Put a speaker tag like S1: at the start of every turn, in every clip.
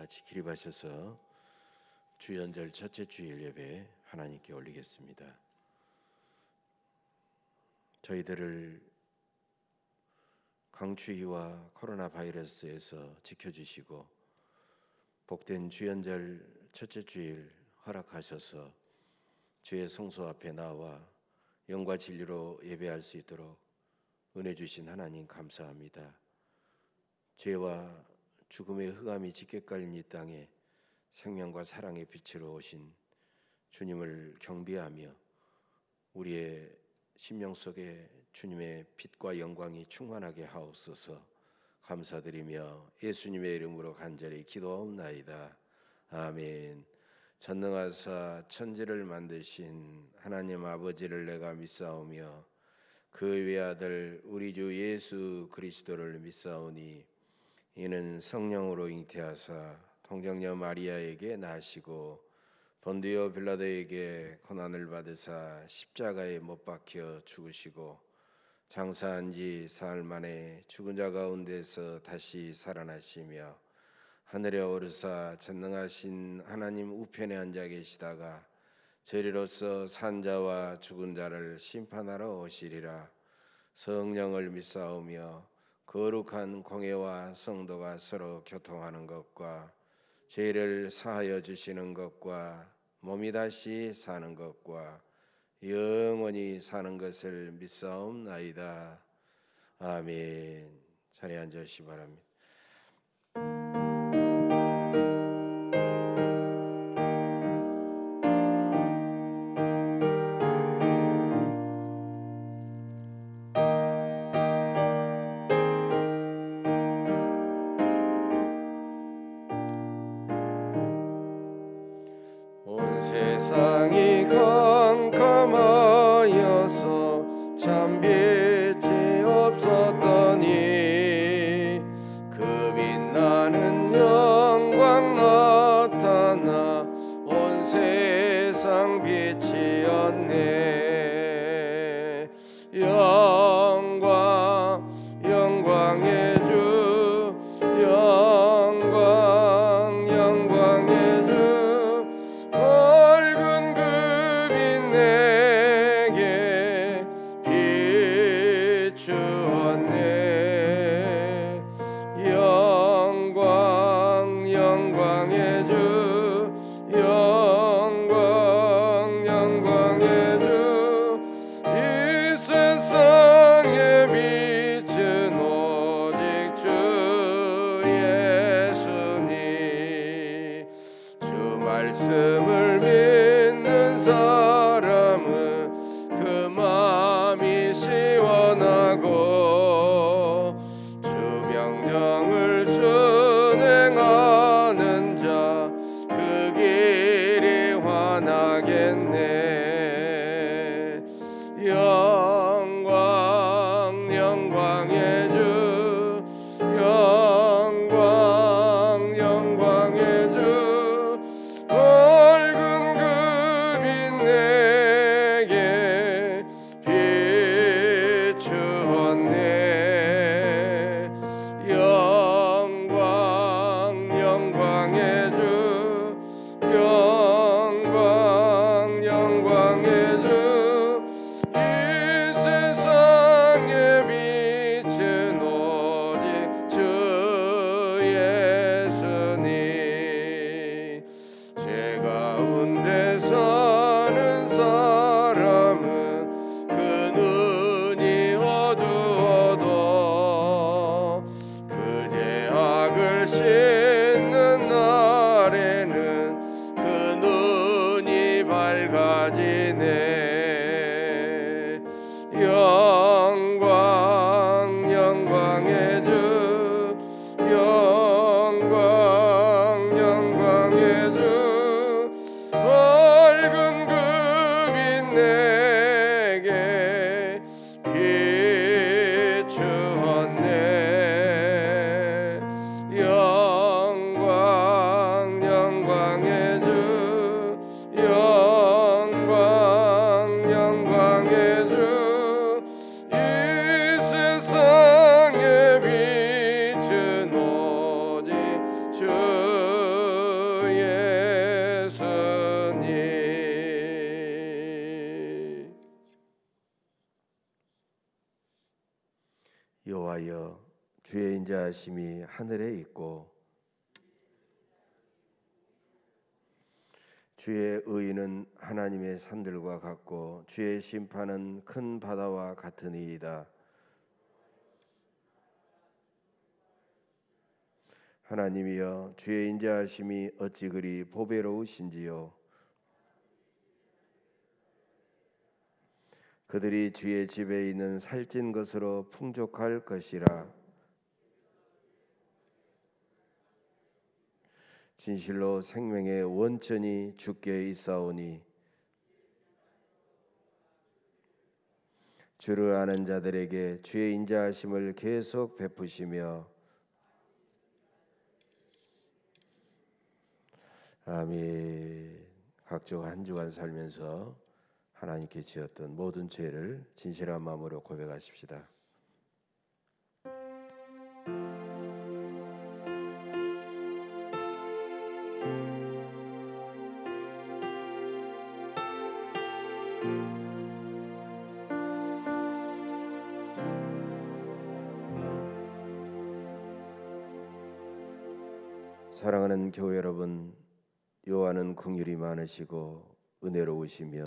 S1: 같이 기립하셔서 주연절 첫째 주일 예배 하나님께 올리겠습니다. 저희들을 강추위와 코로나 바이러스에서 지켜주시고 복된 주연절 첫째 주일 허락하셔서 주의 성소 앞에 나와 영과 진리로 예배할 수 있도록 은혜 주신 하나님 감사합니다. 죄와 죽음의 흑암이 짙게 깔린 이 땅에 생명과 사랑의 빛으로 오신 주님을 경배하며 우리의 심령 속에 주님의 빛과 영광이 충만하게 하옵소서. 감사드리며 예수님의 이름으로 간절히 기도하옵나이다. 아멘. 전능하사 천지를 만드신 하나님 아버지를 내가 믿사오며 그 외아들 우리 주 예수 그리스도를 믿사오니 이는 성령으로 잉태하사 통정녀 마리아에게 나시고 본디오 빌라도에게 고난을 받으사 십자가에 못 박혀 죽으시고 장사한 지 사흘 만에 죽은 자 가운데서 다시 살아나시며 하늘에 오르사 전능하신 하나님 우편에 앉아 계시다가 저리로서 산 자와 죽은 자를 심판하러 오시리라. 성령을 믿사오며 거룩한 공회와 성도가 서로 교통하는 것과 죄를 사하여 주시는 것과 몸이 다시 사는 것과 영원히 사는 것을 믿사옵나이다. 아멘. 자리에 앉으시기 바랍니다. 온 세상이 캄캄하여서 참 빛이 없었더니 그 빛나는 영광 나타나 온 세상 빛이었네. 영광의 주 영광의 주 밝은 그 빛 내게 여호와여, 주의 인자하심이 하늘에 있고 주의 의는 하나님의 산들과 같고 주의 심판은 큰 바다와 같으니이다. 하나님이여, 주의 인자하심이 어찌 그리 보배로우신지요. 그들이 주의 집에 있는 살찐 것으로 풍족할 것이라. 진실로 생명의 원천이 주께 있사오니 주를 아는 자들에게 주의 인자하심을 계속 베푸시며. 아멘. 각종 한 주간 살면서 하나님께 지었던 모든 죄를 진실한 마음으로 고백하십시다. 사랑하는 교회 여러분, 여호와는 긍휼이 많으시고 은혜로우시며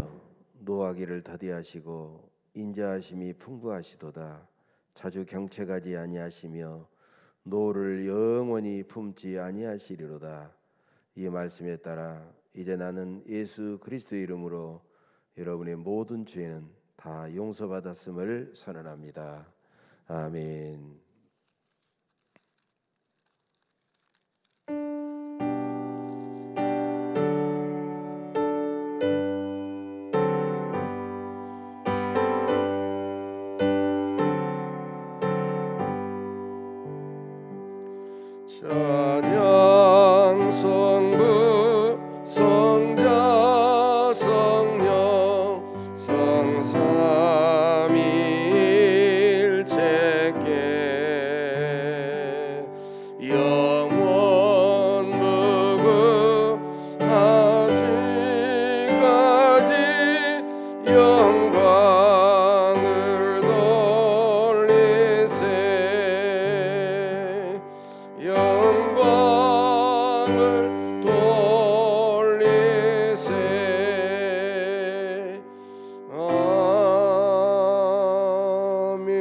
S1: 노하기를 더디하시고 인자하심이 풍부하시도다. 자주 경책하지 아니하시며 노를 영원히 품지 아니하시리로다. 이 말씀에 따라 이제 나는 예수 그리스도의 이름으로 여러분의 모든 죄는 다 용서받았음을 선언합니다. 아멘. 찬양 성부 성자 성령 성삼위일체께 영원 무궁하시까지 영광을 돌리세. 영광을 돌리세. 아멘.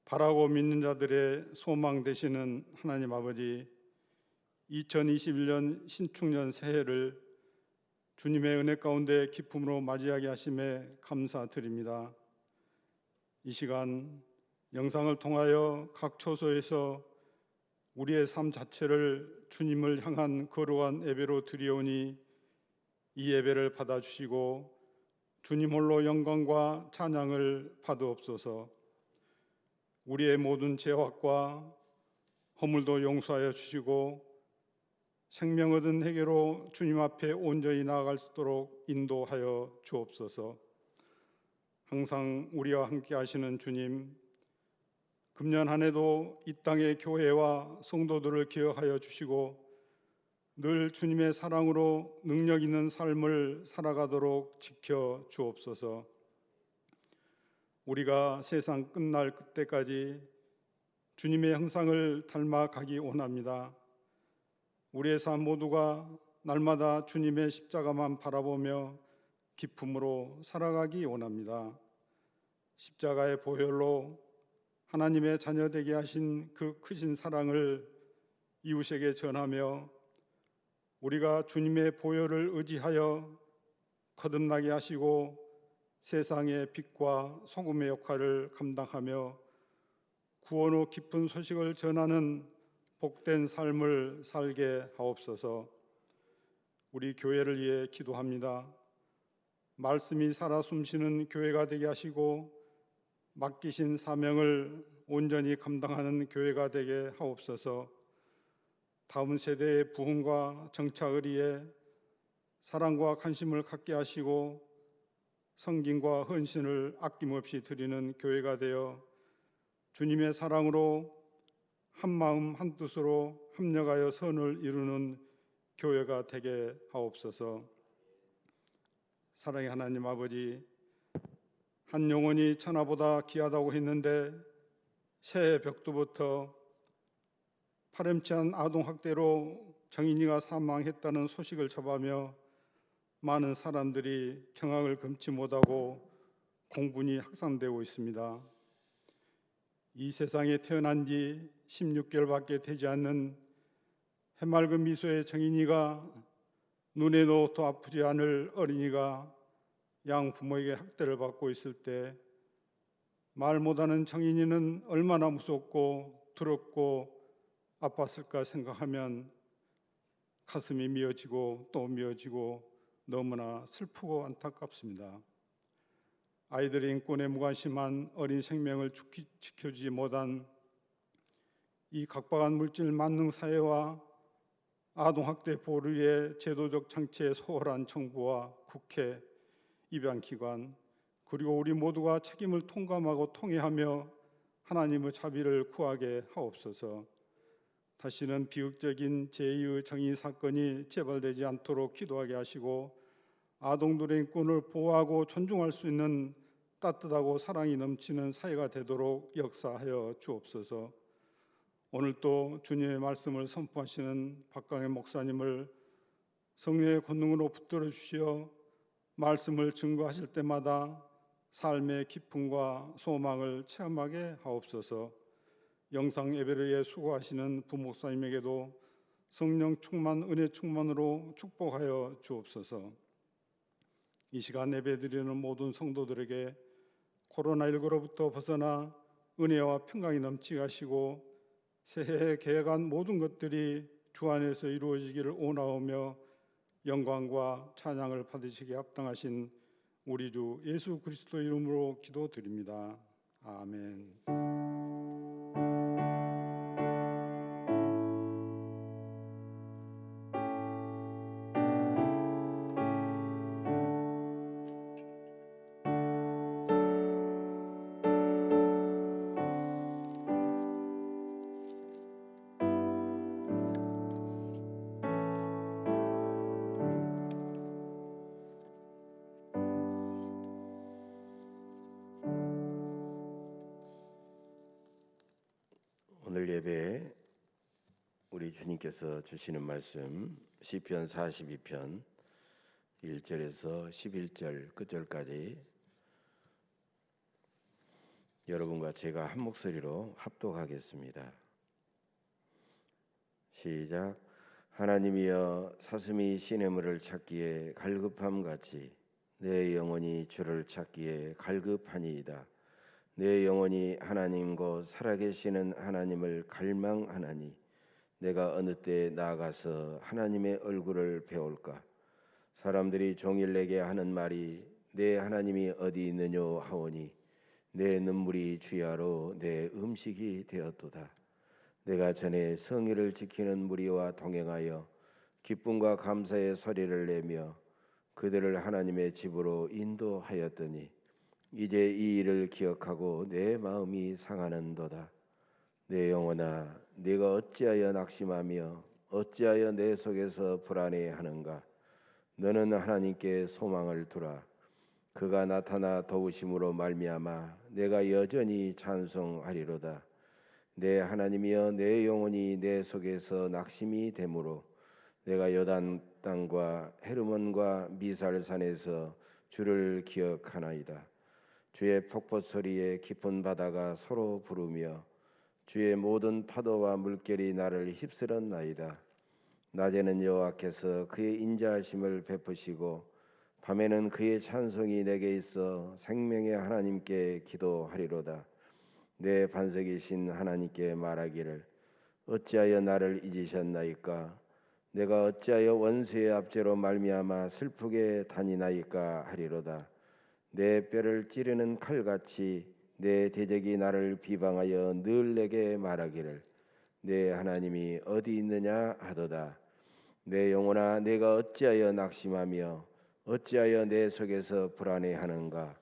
S2: 바라고 믿는 자들의 소망 되시는 하나님 아버지, 2021년 신축년 새해를 주님의 은혜 가운데 기쁨으로 맞이하게 하심에 감사드립니다. 이 시간 영상을 통하여 각 처소에서 우리의 삶 자체를 주님을 향한 거룩한 예배로 드리오니 이 예배를 받아주시고 주님 홀로 영광과 찬양을 받으옵소서. 우리의 모든 죄악과 허물도 용서하여 주시고 생명 얻은 회개로 주님 앞에 온전히 나아갈 수 있도록 인도하여 주옵소서. 항상 우리와 함께 하시는 주님, 금년 한 해도 이 땅의 교회와 성도들을 기억하여 주시고 늘 주님의 사랑으로 능력 있는 삶을 살아가도록 지켜 주옵소서. 우리가 세상 끝날 그때까지 주님의 형상을 닮아가기 원합니다. 우리의 삶 모두가 날마다 주님의 십자가만 바라보며 기쁨으로 살아가기 원합니다. 십자가의 보혈로 하나님의 자녀 되게 하신 그 크신 사랑을 이웃에게 전하며 우리가 주님의 보혈을 의지하여 거듭나게 하시고 세상의 빛과 소금의 역할을 감당하며 구원 후 깊은 소식을 전하는 복된 삶을 살게 하옵소서. 우리 교회를 위해 기도합니다. 말씀이 살아 숨쉬는 교회가 되게 하시고 맡기신 사명을 온전히 감당하는 교회가 되게 하옵소서. 다음 세대의 부흥과 정착을 위해 사랑과 관심을 갖게 하시고 성김과 헌신을 아낌없이 드리는 교회가 되어 주님의 사랑으로 한 마음 한 뜻으로 합력하여 선을 이루는 교회가 되게 하옵소서. 사랑의 하나님 아버지, 한 영혼이 천하보다 귀하다고 했는데 새해 벽두부터 파렴치한 아동학대로 정인이가 사망했다는 소식을 접하며 많은 사람들이 경악을 금치 못하고 공분이 확산되고 있습니다. 이 세상에 태어난 지 16개월밖에 되지 않는 해맑은 미소의 정인이가, 눈에도 더 아프지 않을 어린이가 양 부모에게 학대를 받고 있을 때 말 못하는 정인이는 얼마나 무섭고 두렵고 아팠을까 생각하면 가슴이 미어지고 또 미어지고 너무나 슬프고 안타깝습니다. 아이들의 인권에 무관심한 어린 생명을 지켜주지 못한 이 각박한 물질 만능 사회와 아동학대 보호를 위해 제도적 장치에 소홀한 정부와 국회, 입양기관, 그리고 우리 모두가 책임을 통감하고 통회하며 하나님의 자비를 구하게 하옵소서. 다시는 비극적인 제2의 정의 사건이 재발되지 않도록 기도하게 하시고 아동들의 인권을 보호하고 존중할 수 있는 따뜻하고 사랑이 넘치는 사회가 되도록 역사하여 주옵소서. 오늘 또 주님의 말씀을 선포하시는 박강현 목사님을 성령의 권능으로 붙들어 주시어 말씀을 증거하실 때마다 삶의 기쁨과 소망을 체험하게 하옵소서. 영상 예배를 위해 수고하시는 부목사님에게도 성령 충만, 은혜 충만으로 축복하여 주옵소서. 이 시간 예배드리는 모든 성도들에게 코로나19로부터 벗어나 은혜와 평강이 넘치게 하시고 새해에 계획한 모든 것들이 주 안에서 이루어지기를 원하오며 영광과 찬양을 받으시기에 합당하신 우리 주 예수 그리스도 이름으로 기도드립니다. 아멘.
S1: 오늘 예배에 우리 주님께서 주시는 말씀 시편 42편 1절에서 11절 끝절까지 여러분과 제가 한 목소리로 합독하겠습니다. 시작. 하나님이여, 사슴이 시냇물을 찾기에 갈급함같이 내 영혼이 주를 찾기에 갈급하니이다. 내 영혼이 하나님 곧 살아계시는 하나님을 갈망하나니 내가 어느 때 나아가서 하나님의 얼굴을 배울까? 사람들이 종일 내게 하는 말이 내 하나님이 어디 있느뇨 하오니 내 눈물이 주야로 내 음식이 되었도다. 내가 전에 성의를 지키는 무리와 동행하여 기쁨과 감사의 소리를 내며 그들을 하나님의 집으로 인도하였더니 이제 이 일을 기억하고 내 마음이 상하는도다. 내 영혼아, 네가 어찌하여 낙심하며 어찌하여 내 속에서 불안해하는가? 너는 하나님께 소망을 두라. 그가 나타나 도우심으로 말미암아 내가 여전히 찬송하리로다. 내 하나님이여, 내 영혼이 내 속에서 낙심이 되므로 내가 요단 땅과 헤르몬과 미살산에서 주를 기억하나이다. 주의 폭포 소리에 깊은 바다가 서로 부르며 주의 모든 파도와 물결이 나를 휩쓸었나이다. 낮에는 여호와께서 그의 인자하심을 베푸시고 밤에는 그의 찬송이 내게 있어 생명의 하나님께 기도하리로다. 내 반석이신 하나님께 말하기를 어찌하여 나를 잊으셨나이까? 내가 어찌하여 원수의 압제로 말미암아 슬프게 다니나이까 하리로다. 내 뼈를 찌르는 칼같이 내 대적이 나를 비방하여 늘 내게 말하기를 내 하나님이 어디 있느냐 하도다. 내 영혼아, 내가 어찌하여 낙심하며 어찌하여 내 속에서 불안해하는가?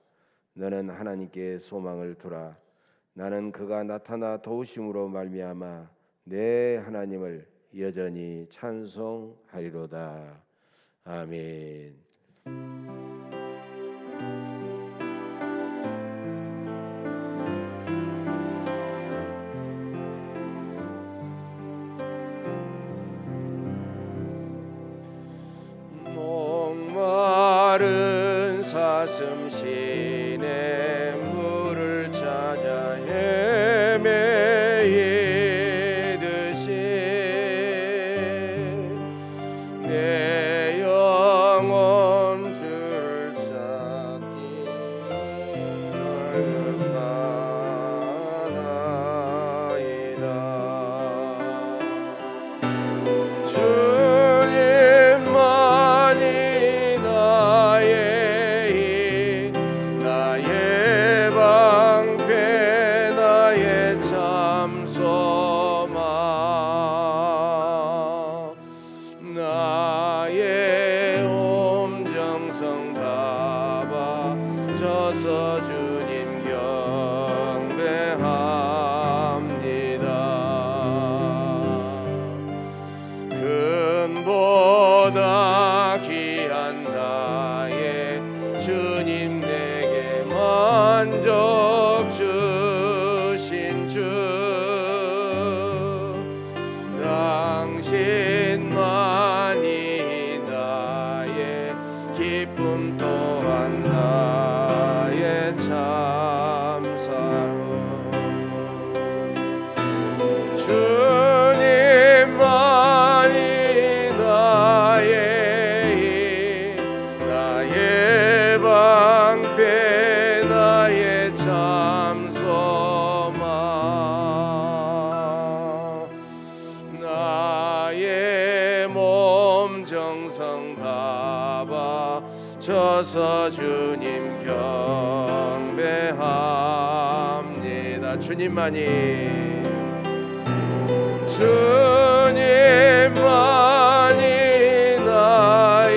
S1: 너는 하나님께 소망을 두라. 나는 그가 나타나 도우심으로 말미암아 내 하나님을 여전히 찬송하리로다. 아멘. 목마른 사슴 시내 물을 찾아 헤매이듯이 내 영혼 주를 찾기 나이다. 주님만이 나의 방패 나의 참소망 나의 옴정성 다 바쳐서 주님 경배합니다. 금보다 귀한 나의 주님 내게 만족 주신 주 당신만이 나의 기쁨 또한 나의 참사로 주님만이 나의 방패 나의 참소망 나의 몸 정성 다 바쳐서 주님 경배합니다. 주님만이 나의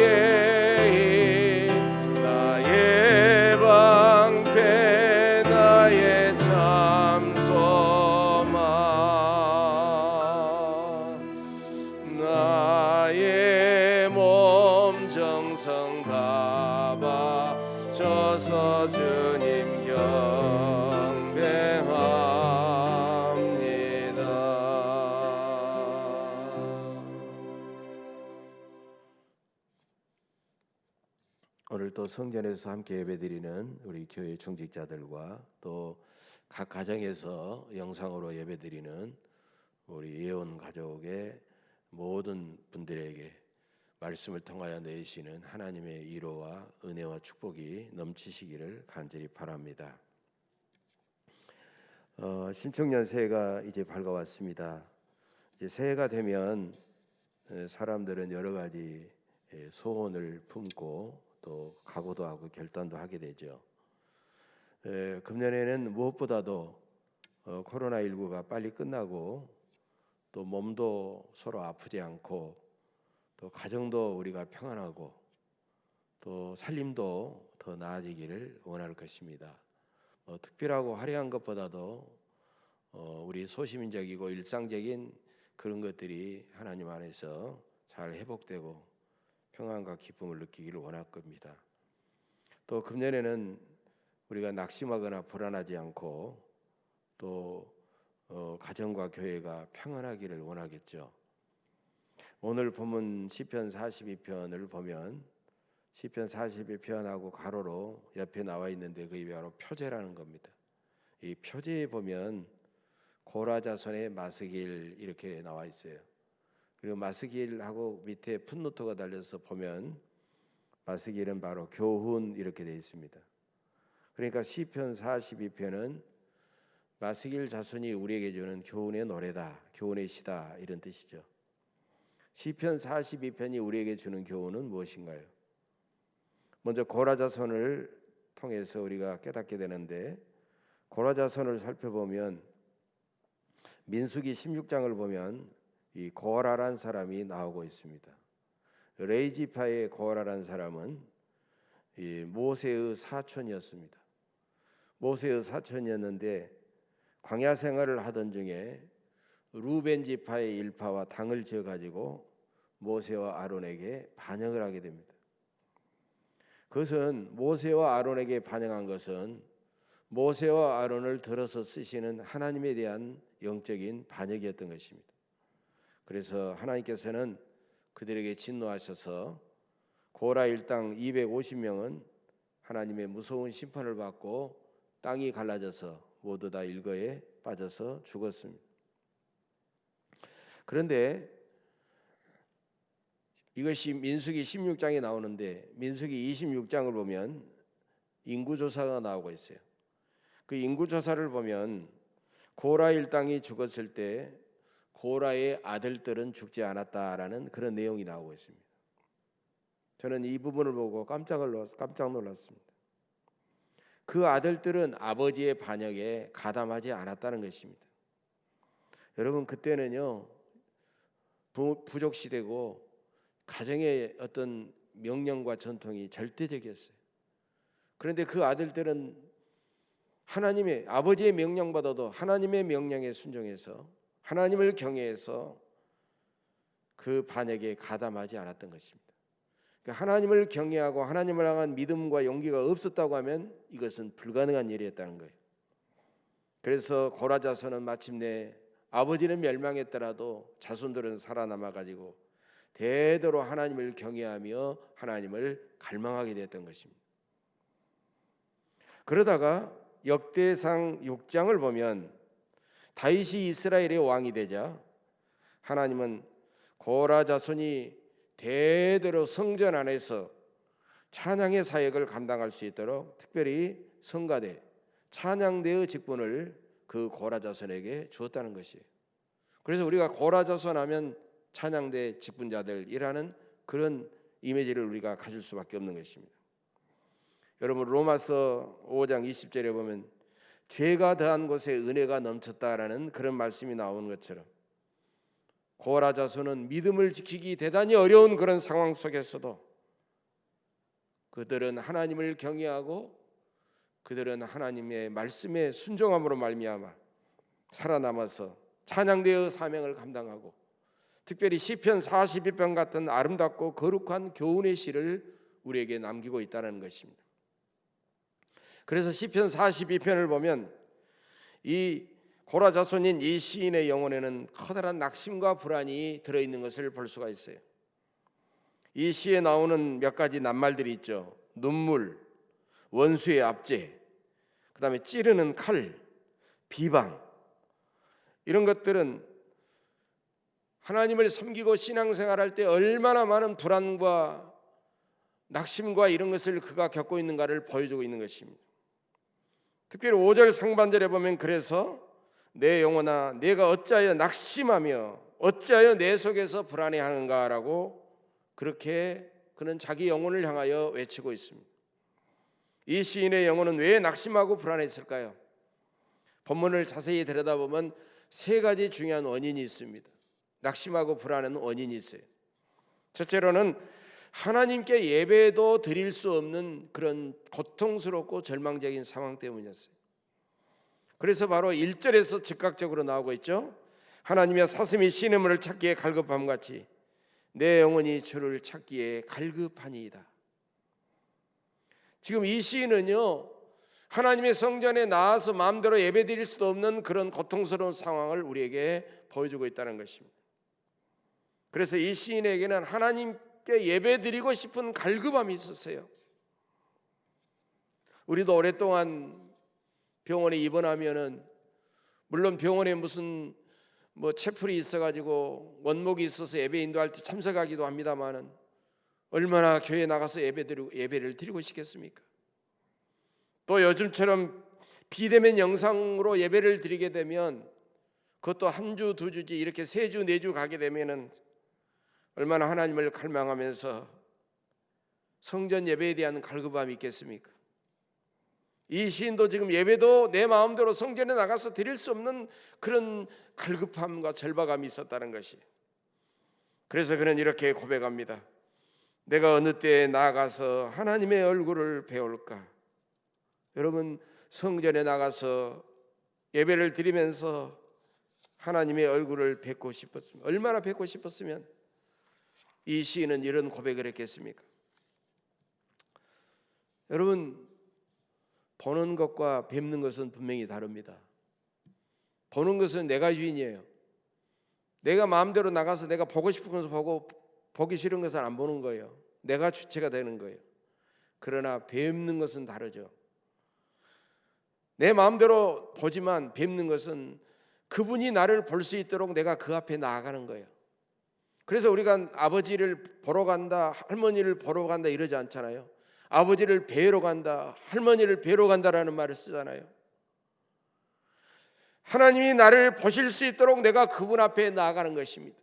S1: 방패 나의 참소망 나의 몸 정성 다 바쳐서 주님 경배합니다. 오늘 또 성전에서 함께 예배드리는 우리 교회 중직자들과 또 각 가정에서 영상으로 예배드리는 우리 예언 가족의 모든 분들에게 말씀을 통하여 내시는 하나님의 위로와 은혜와 축복이 넘치시기를 간절히 바랍니다. 신청년 새해가 이제 밝아왔습니다. 이제 새해가 되면 사람들은 여러 가지 소원을 품고 또 각오도 하고 결단도 하게 되죠. 금년에는 무엇보다도 코로나19가 빨리 끝나고 또 몸도 서로 아프지 않고 또 가정도 우리가 평안하고 또 살림도 더 나아지기를 원할 것입니다. 특별하고 화려한 것보다도 우리 소시민적이고 일상적인 그런 것들이 하나님 안에서 잘 회복되고 평안과 기쁨을 느끼기를 원할 겁니다. 또 금년에는 우리가 낙심하거나 불안하지 않고 또 가정과 교회가 평안하기를 원하겠죠. 오늘 본문 시편 42편을 보면 시편 42편하고 가로로 옆에 나와 있는데 그게 바로 표제라는 겁니다. 이 표제에 보면 고라 자손의 마스길 이렇게 나와 있어요. 그리고 마스길하고 밑에 풋노트가 달려서 보면 마스길은 바로 교훈 이렇게 되어 있습니다. 그러니까 시편 42편은 마스길 자손이 우리에게 주는 교훈의 노래다, 교훈의 시다 이런 뜻이죠. 시편 42편이 우리에게 주는 교훈은 무엇인가요? 먼저 고라 자손을 통해서 우리가 깨닫게 되는데 고라 자손을 살펴보면 민수기 16장을 보면 이 고라란 사람이 나오고 있습니다. 레이지파의 고라란 사람은 이 모세의 사촌이었습니다. 모세의 사촌이었는데 광야 생활을 하던 중에 루벤 지파의 일파와 당을 지어 가지고 모세와 아론에게 반영을 하게 됩니다. 그것은 모세와 아론에게 반영한 것은 모세와 아론을 들어서 쓰시는 하나님에 대한 영적인 반역이었던 것입니다. 그래서 하나님께서는 그들에게 진노하셔서 고라 일당 250명은 하나님의 무서운 심판을 받고 땅이 갈라져서 모두 다 일거에 빠져서 죽었습니다. 그런데 이것이 민수기 16장에 나오는데 민수기 26장을 보면 인구조사가 나오고 있어요. 그 인구조사를 보면 고라 일당이 죽었을 때 고라의 아들들은 죽지 않았다라는 그런 내용이 나오고 있습니다. 저는 이 부분을 보고 깜짝 놀랐습니다. 그 아들들은 아버지의 반역에 가담하지 않았다는 것입니다. 여러분, 그때는요 부족 시대고 가정의 어떤 명령과 전통이 절대적이었어요. 그런데 그 아들들은 하나님의 아버지의 명령보다도 하나님의 명령에 순종해서 하나님을 경외해서 그 반역에 가담하지 않았던 것입니다. 그러니까 하나님을 경외하고 하나님을 향한 믿음과 용기가 없었다고 하면 이것은 불가능한 일이었다는 거예요. 그래서 고라 자손은 마침내 아버지는 멸망했더라도 자손들은 살아남아 가지고 대대로 하나님을 경외하며 하나님을 갈망하게 되었던 것입니다. 그러다가 역대상 6장을 보면 다윗이 이스라엘의 왕이 되자 하나님은 고라 자손이 대대로 성전 안에서 찬양의 사역을 감당할 수 있도록 특별히 성가대, 찬양대의 직분을 그 고라 자손에게 주었다는 것이에요. 그래서 우리가 고라 자손 하면 찬양대 직분자들이라는 그런 이미지를 우리가 가질 수밖에 없는 것입니다. 여러분, 로마서 5장 20절에 보면 죄가 더한 곳에 은혜가 넘쳤다라는 그런 말씀이 나오는 것처럼 고라 자손은 믿음을 지키기 대단히 어려운 그런 상황 속에서도 그들은 하나님을 경외하고 그들은 하나님의 말씀에 순종함으로 말미암아 살아남아서 찬양대의 사명을 감당하고 특별히 시편 42편 같은 아름답고 거룩한 교훈의 시를 우리에게 남기고 있다는 것입니다. 그래서 시편 42편을 보면 이 고라 자손인 이 시인의 영혼에는 커다란 낙심과 불안이 들어있는 것을 볼 수가 있어요. 이 시에 나오는 몇 가지 낱말들이 있죠. 눈물, 원수의 압제, 그 다음에 찌르는 칼, 비방, 이런 것들은 하나님을 섬기고 신앙생활할 때 얼마나 많은 불안과 낙심과 이런 것을 그가 겪고 있는가를 보여주고 있는 것입니다. 특별히 5절 상반절에 보면 그래서 내 영혼아 내가 어찌하여 낙심하며 어찌하여 내 속에서 불안해하는가라고 그렇게 그는 자기 영혼을 향하여 외치고 있습니다. 이 시인의 영혼은 왜 낙심하고 불안했을까요? 본문을 자세히 들여다보면 세 가지 중요한 원인이 있습니다. 낙심하고 불안한 원인이 있어요. 첫째로는 하나님께 예배도 드릴 수 없는 그런 고통스럽고 절망적인 상황 때문이었어요. 그래서 바로 1절에서 즉각적으로 나오고 있죠. 하나님의 사슴이 시냇물을 찾기에 갈급함 같이 내 영혼이 주를 찾기에 갈급하니이다. 지금 이 시인은요 하나님의 성전에 나와서 마음대로 예배드릴 수도 없는 그런 고통스러운 상황을 우리에게 보여주고 있다는 것입니다. 그래서 이 시인에게는 하나님께 예배드리고 싶은 갈급함이 있었어요. 우리도 오랫동안 병원에 입원하면은 물론 병원에 무슨 채플이 있어가지고 원목이 있어서 예배 인도할 때 참석하기도 합니다만은 얼마나 교회 나가서 예배를 드리고 싶겠습니까? 또 요즘처럼 비대면 영상으로 예배를 드리게 되면 그것도 한 주, 두 주지 이렇게 세 주, 네 주 가게 되면은 얼마나 하나님을 갈망하면서 성전 예배에 대한 갈급함이 있겠습니까? 이 시인도 지금 예배도 내 마음대로 성전에 나가서 드릴 수 없는 그런 갈급함과 절박함이 있었다는 것이. 그래서 그는 이렇게 고백합니다. 내가 어느 때에 나아가서 하나님의 얼굴을 배울까? 여러분 성전에 나가서 예배를 드리면서 하나님의 얼굴을 뵙고 싶었으면, 얼마나 뵙고 싶었으면 이 시인은 이런 고백을 했겠습니까? 여러분, 보는 것과 뵙는 것은 분명히 다릅니다. 보는 것은 내가 주인이에요. 내가 마음대로 나가서 내가 보고 싶은 것을 보고 보기 싫은 것은 안 보는 거예요. 내가 주체가 되는 거예요. 그러나 뵙는 것은 다르죠. 내 마음대로 보지만 뵙는 것은 그분이 나를 볼 수 있도록 내가 그 앞에 나아가는 거예요. 그래서 우리가 아버지를 보러 간다, 할머니를 보러 간다 이러지 않잖아요. 아버지를 뵈러 간다, 할머니를 뵈러 간다라는 말을 쓰잖아요. 하나님이 나를 보실 수 있도록 내가 그분 앞에 나아가는 것입니다.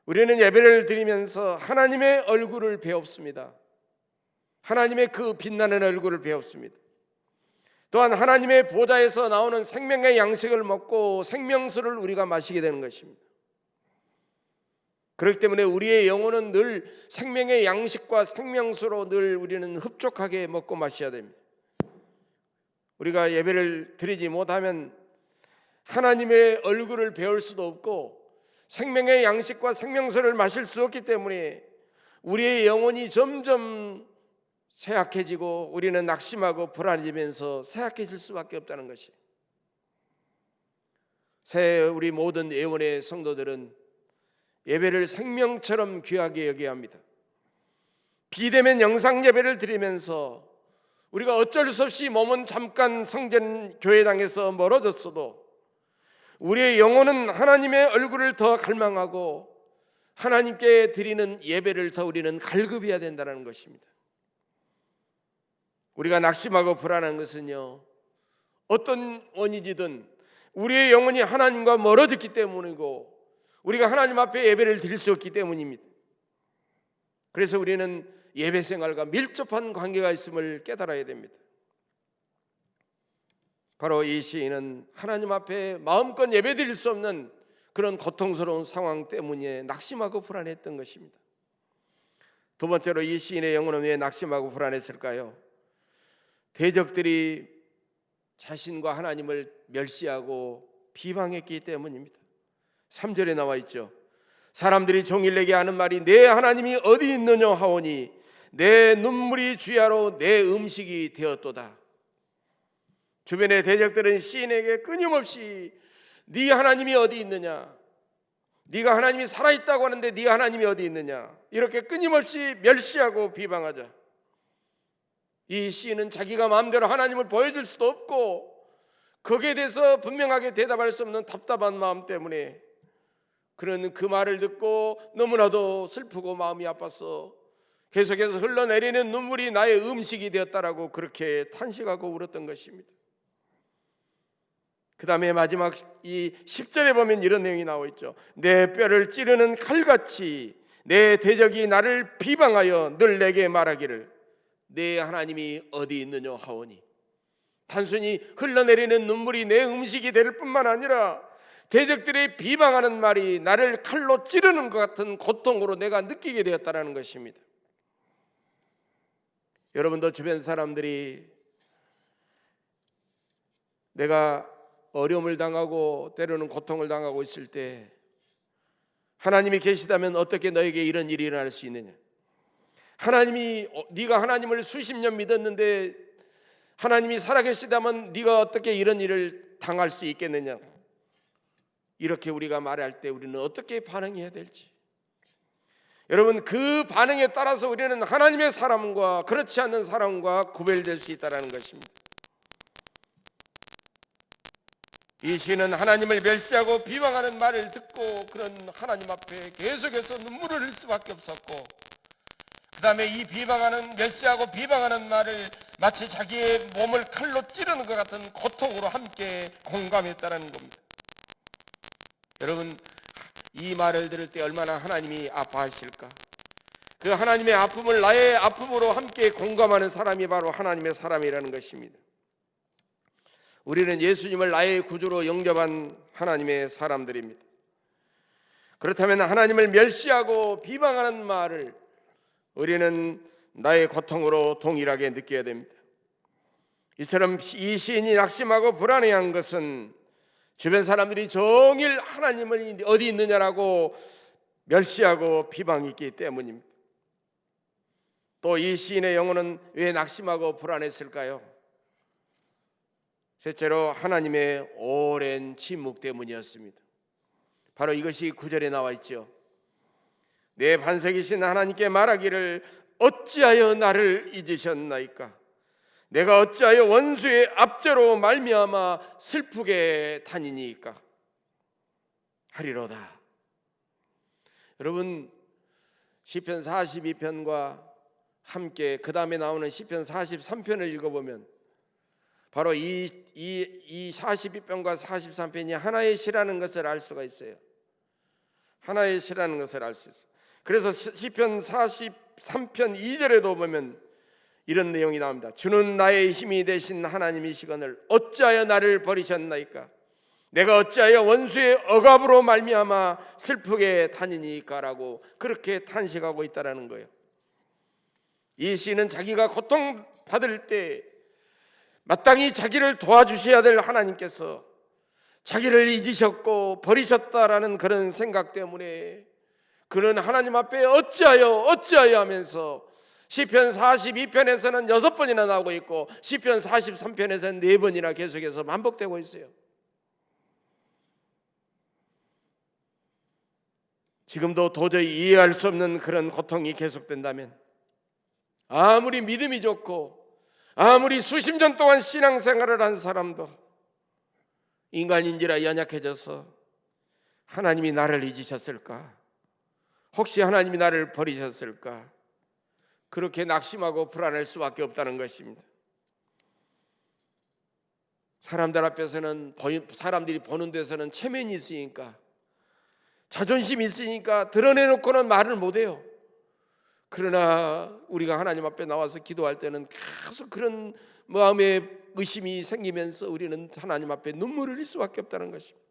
S1: 우리는 예배를 드리면서 하나님의 얼굴을 배웁습니다. 하나님의 그 빛나는 얼굴을 배웁습니다. 또한 하나님의 보좌에서 나오는 생명의 양식을 먹고 생명수를 우리가 마시게 되는 것입니다. 그렇기 때문에 우리의 영혼은 늘 생명의 양식과 생명수로 늘 우리는 흡족하게 먹고 마셔야 됩니다. 우리가 예배를 드리지 못하면 하나님의 얼굴을 배울 수도 없고 생명의 양식과 생명수를 마실 수 없기 때문에 우리의 영혼이 점점 쇠약해지고 우리는 낙심하고 불안해지면서 쇠약해질 수밖에 없다는 것이. 새 우리 모든 예언의 성도들은 예배를 생명처럼 귀하게 여겨야 합니다. 비대면 영상 예배를 드리면서 우리가 어쩔 수 없이 몸은 잠깐 성전 교회당에서 멀어졌어도 우리의 영혼은 하나님의 얼굴을 더 갈망하고 하나님께 드리는 예배를 더 우리는 갈급해야 된다는 것입니다. 우리가 낙심하고 불안한 것은요, 어떤 원인이든 우리의 영혼이 하나님과 멀어졌기 때문이고 우리가 하나님 앞에 예배를 드릴 수 없기 때문입니다. 그래서 우리는 예배 생활과 밀접한 관계가 있음을 깨달아야 됩니다. 바로 이 시인은 하나님 앞에 마음껏 예배 드릴 수 없는 그런 고통스러운 상황 때문에 낙심하고 불안했던 것입니다. 두 번째로 이 시인의 영혼은 왜 낙심하고 불안했을까요? 대적들이 자신과 하나님을 멸시하고 비방했기 때문입니다. 3절에 나와 있죠. 사람들이 종일 내게 하는 말이 내 하나님이 어디 있느냐 하오니 내 눈물이 주야로 내 음식이 되었도다. 주변의 대적들은 시인에게 끊임없이 네 하나님이 어디 있느냐, 네가 하나님이 살아있다고 하는데 네 하나님이 어디 있느냐, 이렇게 끊임없이 멸시하고 비방하자. 이 시인은 자기가 마음대로 하나님을 보여줄 수도 없고 거기에 대해서 분명하게 대답할 수 없는 답답한 마음 때문에 그는 그 말을 듣고 너무나도 슬프고 마음이 아파서 계속해서 흘러내리는 눈물이 나의 음식이 되었다라고 그렇게 탄식하고 울었던 것입니다. 그 다음에 마지막 이 10절에 보면 이런 내용이 나와 있죠. 내 뼈를 찌르는 칼같이 내 대적이 나를 비방하여 늘 내게 말하기를 내 하나님이 어디 있느냐 하오니. 단순히 흘러내리는 눈물이 내 음식이 될 뿐만 아니라 대적들이 비방하는 말이 나를 칼로 찌르는 것 같은 고통으로 내가 느끼게 되었다는 것입니다. 여러분도 주변 사람들이 내가 어려움을 당하고 때로는 고통을 당하고 있을 때 하나님이 계시다면 어떻게 너에게 이런 일이 일어날 수 있느냐, 하나님이 네가 하나님을 수십 년 믿었는데 하나님이 살아계시다면 네가 어떻게 이런 일을 당할 수 있겠느냐, 이렇게 우리가 말할 때 우리는 어떻게 반응해야 될지. 여러분, 그 반응에 따라서 우리는 하나님의 사람과 그렇지 않는 사람과 구별될 수 있다는 것입니다. 이 시인은 하나님을 멸시하고 비방하는 말을 듣고 그런 하나님 앞에 계속해서 눈물을 흘릴 수밖에 없었고, 그 다음에 이 비방하는, 멸시하고 비방하는 말을 마치 자기의 몸을 칼로 찌르는 것 같은 고통으로 함께 공감했다는 겁니다. 여러분, 이 말을 들을 때 얼마나 하나님이 아파하실까? 그 하나님의 아픔을 나의 아픔으로 함께 공감하는 사람이 바로 하나님의 사람이라는 것입니다. 우리는 예수님을 나의 구주로 영접한 하나님의 사람들입니다. 그렇다면 하나님을 멸시하고 비방하는 말을 우리는 나의 고통으로 동일하게 느껴야 됩니다. 이처럼 이 시인이 낙심하고 불안해한 것은 주변 사람들이 종일 하나님은 어디 있느냐라고 멸시하고 비방했기 때문입니다. 또 이 시인의 영혼은 왜 낙심하고 불안했을까요? 셋째로 하나님의 오랜 침묵 때문이었습니다. 바로 이것이 9절에 나와 있죠. 내 반석이신 하나님께 말하기를 어찌하여 나를 잊으셨나이까? 내가 어찌하여 원수의 압제로 말미암아 슬프게 다니니까? 하리로다. 여러분, 시편 42편과 함께 그 다음에 나오는 시편 43편을 읽어보면 바로 이 42편과 43편이 하나의 시라는 것을 알 수가 있어요. 하나의 시라는 것을 알 수 있어요. 그래서 시편 43편 2절에도 보면 이런 내용이 나옵니다. 주는 나의 힘이 되신 하나님이시거늘 어찌하여 나를 버리셨나이까? 내가 어찌하여 원수의 억압으로 말미암아 슬프게 다니니까라고 그렇게 탄식하고 있다라는 거예요. 이 시인은 자기가 고통받을 때 마땅히 자기를 도와주셔야 될 하나님께서 자기를 잊으셨고 버리셨다라는 그런 생각 때문에 그는 하나님 앞에 어찌하여 하면서 시편 42편에서는 6번이나 나오고 있고 시편 43편에서는 4번이나 계속해서 반복되고 있어요. 지금도 도저히 이해할 수 없는 그런 고통이 계속된다면 아무리 믿음이 좋고 아무리 수십 년 동안 신앙생활을 한 사람도 인간인지라 연약해져서 하나님이 나를 잊으셨을까? 혹시 하나님이 나를 버리셨을까? 그렇게 낙심하고 불안할 수밖에 없다는 것입니다. 사람들 앞에서는 사람들이 보는 데서는 체면이 있으니까 자존심이 있으니까 드러내놓고는 말을 못해요. 그러나 우리가 하나님 앞에 나와서 기도할 때는 계속 그런 마음의 의심이 생기면서 우리는 하나님 앞에 눈물을 흘릴 수밖에 없다는 것입니다.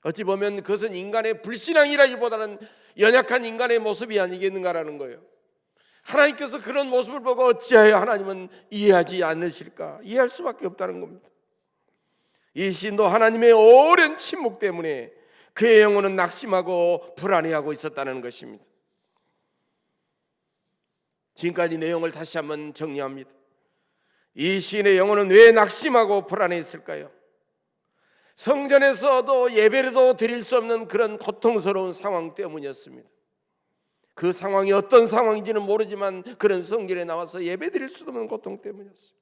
S1: 어찌 보면 그것은 인간의 불신앙이라기보다는 연약한 인간의 모습이 아니겠는가라는 거예요. 하나님께서 그런 모습을 보고 어찌하여 하나님은 이해하지 않으실까? 이해할 수밖에 없다는 겁니다. 이 시인도 하나님의 오랜 침묵 때문에 그의 영혼은 낙심하고 불안해하고 있었다는 것입니다. 지금까지 내용을 다시 한번 정리합니다. 이 시인의 영혼은 왜 낙심하고 불안해했을까요? 성전에서도 예배도 드릴 수 없는 그런 고통스러운 상황 때문이었습니다. 그 상황이 어떤 상황인지는 모르지만 그런 성전에 나와서 예배 드릴 수 없는 고통 때문이었어요.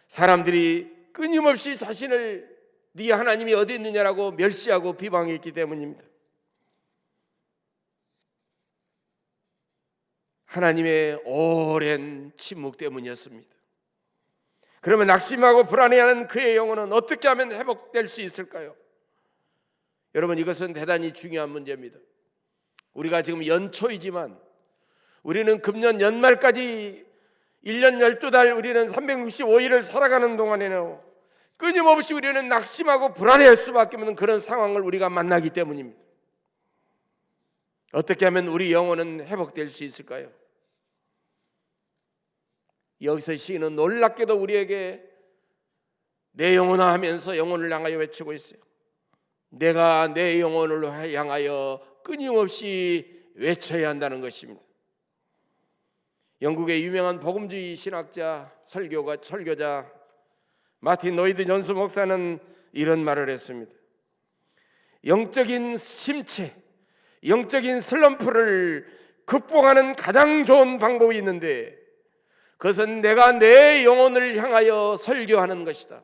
S1: 사람들이 끊임없이 자신을 네 하나님이 어디 있느냐라고 멸시하고 비방했기 때문입니다. 하나님의 오랜 침묵 때문이었습니다. 그러면 낙심하고 불안해하는 그의 영혼은 어떻게 하면 회복될 수 있을까요? 여러분, 이것은 대단히 중요한 문제입니다. 우리가 지금 연초이지만 우리는 금년 연말까지 1년 12달 우리는 365일을 살아가는 동안에는 끊임없이 우리는 낙심하고 불안해할 수밖에 없는 그런 상황을 우리가 만나기 때문입니다. 어떻게 하면 우리 영혼은 회복될 수 있을까요? 여기서 시인은 놀랍게도 우리에게 내 영혼아 하면서 영혼을 향하여 외치고 있어요. 내가 내 영혼을 향하여 끊임없이 외쳐야 한다는 것입니다. 영국의 유명한 복음주의 신학자 설교자 마틴 노이드 존스 목사는 이런 말을 했습니다. 영적인 침체, 영적인 슬럼프를 극복하는 가장 좋은 방법이 있는데 그것은 내가 내 영혼을 향하여 설교하는 것이다.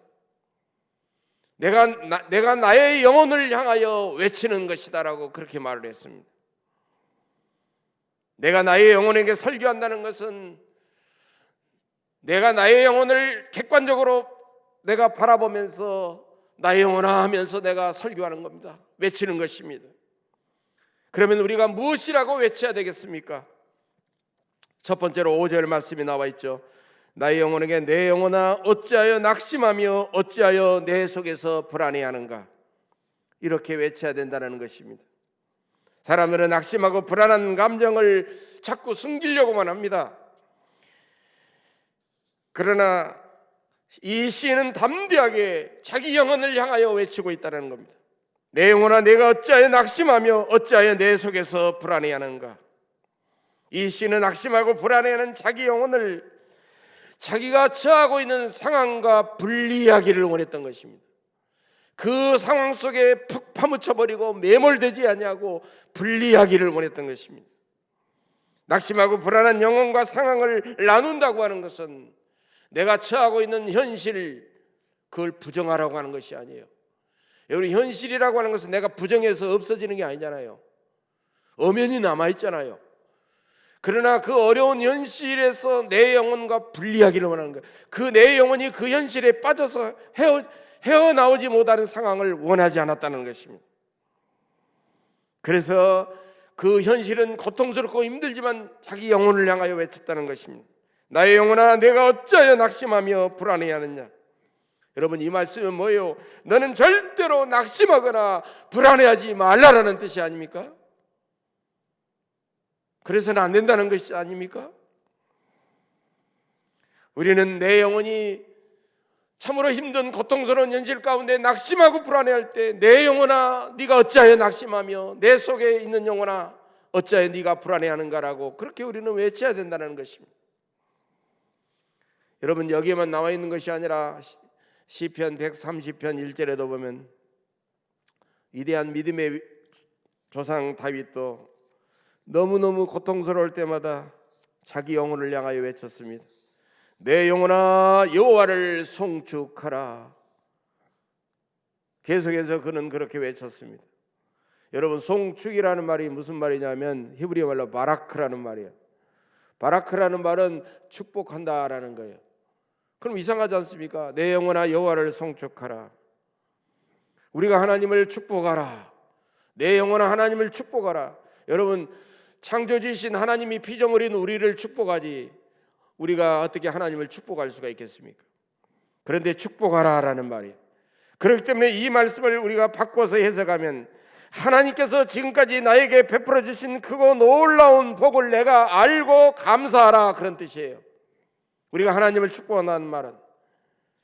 S1: 내가 나의 영혼을 향하여 외치는 것이다라고 그렇게 말을 했습니다. 내가 나의 영혼에게 설교한다는 것은 내가 나의 영혼을 객관적으로 내가 바라보면서 나의 영혼아 하면서 내가 설교하는 겁니다. 외치는 것입니다. 그러면 우리가 무엇이라고 외쳐야 되겠습니까? 첫 번째로 5절 말씀이 나와 있죠. 나의 영혼에게 내 영혼아 어찌하여 낙심하며 어찌하여 내 속에서 불안해하는가? 이렇게 외쳐야 된다는 것입니다. 사람들은 낙심하고 불안한 감정을 자꾸 숨기려고만 합니다. 그러나
S3: 이 시인은 담대하게 자기 영혼을 향하여 외치고 있다는 겁니다. 내 영혼아, 내가 어찌하여 낙심하며 어찌하여 내 속에서 불안해하는가. 이 시인은 낙심하고 불안해하는 자기 영혼을 자기가 처하고 있는 상황과 분리하기를 원했던 것입니다. 그 상황 속에 푹 파묻혀버리고 매몰되지 아니하고 분리하기를 원했던 것입니다. 낙심하고 불안한 영혼과 상황을 나눈다고 하는 것은 내가 처하고 있는 현실, 그걸 부정하라고 하는 것이 아니에요. 여러분, 현실이라고 하는 것은 내가 부정해서 없어지는 게 아니잖아요. 엄연히 남아있잖아요. 그러나 그 어려운 현실에서 내 영혼과 분리하기를 원하는 거예요. 그 내 영혼이 그 현실에 빠져서 헤어나오지 못하는 상황을 원하지 않았다는 것입니다. 그래서 그 현실은 고통스럽고 힘들지만 자기 영혼을 향하여 외쳤다는 것입니다. 나의 영혼아, 내가 어찌하여 낙심하며 불안해하느냐. 여러분, 이 말씀은 뭐예요? 너는 절대로 낙심하거나 불안해하지 말라라는 뜻이 아닙니까? 그래서는 안 된다는 것이 아닙니까? 우리는 내 영혼이 참으로 힘든 고통스러운 현실 가운데 낙심하고 불안해할 때 내 영혼아, 네가 어찌하여 낙심하며 내 속에 있는 영혼아, 어찌하여 네가 불안해하는가라고 그렇게 우리는 외쳐야 된다는 것입니다. 여러분, 여기에만 나와 있는 것이 아니라 시편 130편 1절에도 보면 위대한 믿음의 조상 다윗도 너무너무 고통스러울 때마다 자기 영혼을 향하여 외쳤습니다. 내 영혼아, 여호와를 송축하라. 계속해서 그는 그렇게 외쳤습니다. 여러분, 송축이라는 말이 무슨 말이냐면 히브리어 말로 바라크라는 말이에요. 바라크라는 말은 축복한다라는 거예요. 그럼 이상하지 않습니까? 내 영혼아, 여호와를 송축하라. 우리가 하나님을 축복하라. 내 영혼아, 하나님을 축복하라. 여러분, 창조주이신 하나님이 피조물인 우리를 축복하지 우리가 어떻게 하나님을 축복할 수가 있겠습니까? 그런데 축복하라라는 말이에요. 그렇기 때문에 이 말씀을 우리가 바꿔서 해석하면 하나님께서 지금까지 나에게 베풀어 주신 크고 놀라운 복을 내가 알고 감사하라, 그런 뜻이에요. 우리가 하나님을 축복한다는 말은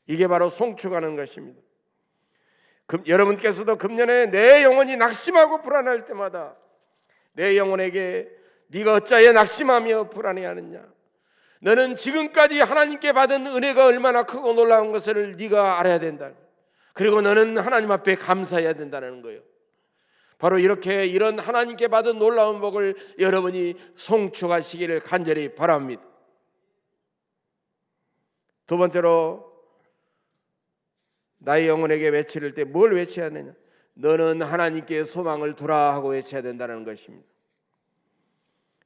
S3: 이게 바로 송축하는 것입니다. 여러분께서도 금년에 내 영혼이 낙심하고 불안할 때마다 내 영혼에게 네가 어찌하여 낙심하며 불안해하느냐, 너는 지금까지 하나님께 받은 은혜가 얼마나 크고 놀라운 것을 네가 알아야 된다. 그리고 너는 하나님 앞에 감사해야 된다는 거예요. 바로 이렇게 이런 하나님께 받은 놀라운 복을 여러분이 송축하시기를 간절히 바랍니다. 두 번째로, 나의 영혼에게 외칠 때 뭘 외쳐야 하느냐? 너는 하나님께 소망을 두라 하고 외쳐야 된다는 것입니다.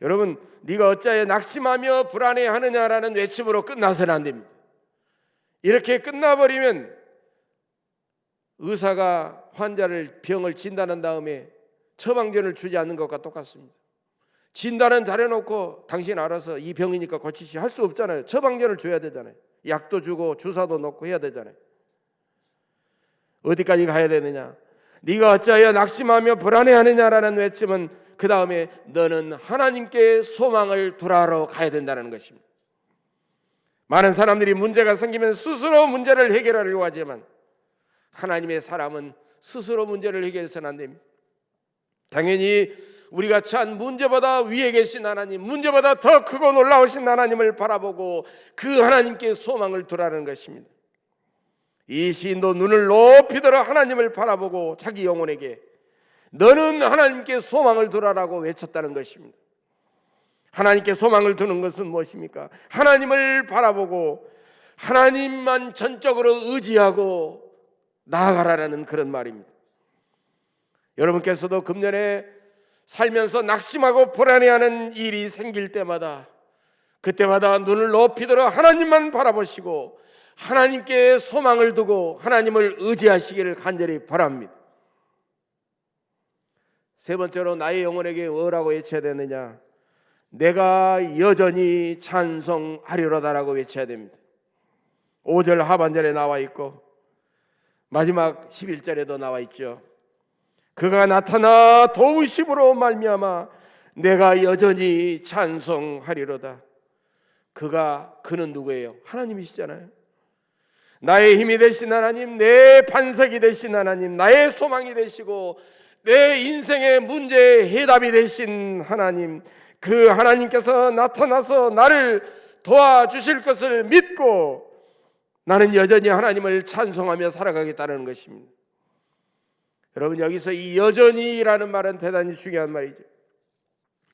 S3: 여러분, 네가 어찌하여 낙심하며 불안해하느냐라는 외침으로 끝나서는 안 됩니다. 이렇게 끝나버리면 의사가 환자를 병을 진단한 다음에 처방전을 주지 않는 것과 똑같습니다. 진단은 잘해놓고 당신 알아서 이 병이니까 고치시 할 수 없잖아요. 처방전을 줘야 되잖아요. 약도 주고 주사도 놓고 해야 되잖아요. 어디까지 가야 되느냐? 네가 어찌하여 낙심하며 불안해하느냐라는 외침은 그 다음에 너는 하나님께 소망을 두라로 가야 된다는 것입니다. 많은 사람들이 문제가 생기면 스스로 문제를 해결하려고 하지만 하나님의 사람은 스스로 문제를 해결해서는 안 됩니다. 당연히 우리가 처한 문제보다 위에 계신 하나님, 문제보다 더 크고 놀라우신 하나님을 바라보고 그 하나님께 소망을 두라는 것입니다. 이 시인도 눈을 높이 들어 하나님을 바라보고 자기 영혼에게 너는 하나님께 소망을 두라라고 외쳤다는 것입니다. 하나님께 소망을 두는 것은 무엇입니까? 하나님을 바라보고 하나님만 전적으로 의지하고 나아가라는 그런 말입니다. 여러분께서도 금년에 살면서 낙심하고 불안해하는 일이 생길 때마다 그때마다 눈을 높이 들어 하나님만 바라보시고 하나님께 소망을 두고 하나님을 의지하시기를 간절히 바랍니다. 세 번째로, 나의 영혼에게 뭐라고 외쳐야 되느냐? 내가 여전히 찬송하리로다라고 외쳐야 됩니다. 5절 하반절에 나와 있고 마지막 11절에도 나와 있죠. 그가 나타나 도우심으로 말미암아 내가 여전히 찬송하리로다. 그는 누구예요? 하나님이시잖아요. 나의 힘이 되신 하나님, 내 반석이 되신 하나님, 나의 소망이 되시고 내 인생의 문제의 해답이 되신 하나님, 그 하나님께서 나타나서 나를 도와주실 것을 믿고 나는 여전히 하나님을 찬송하며 살아가겠다는 것입니다. 여러분, 여기서 이 여전히라는 말은 대단히 중요한 말이죠.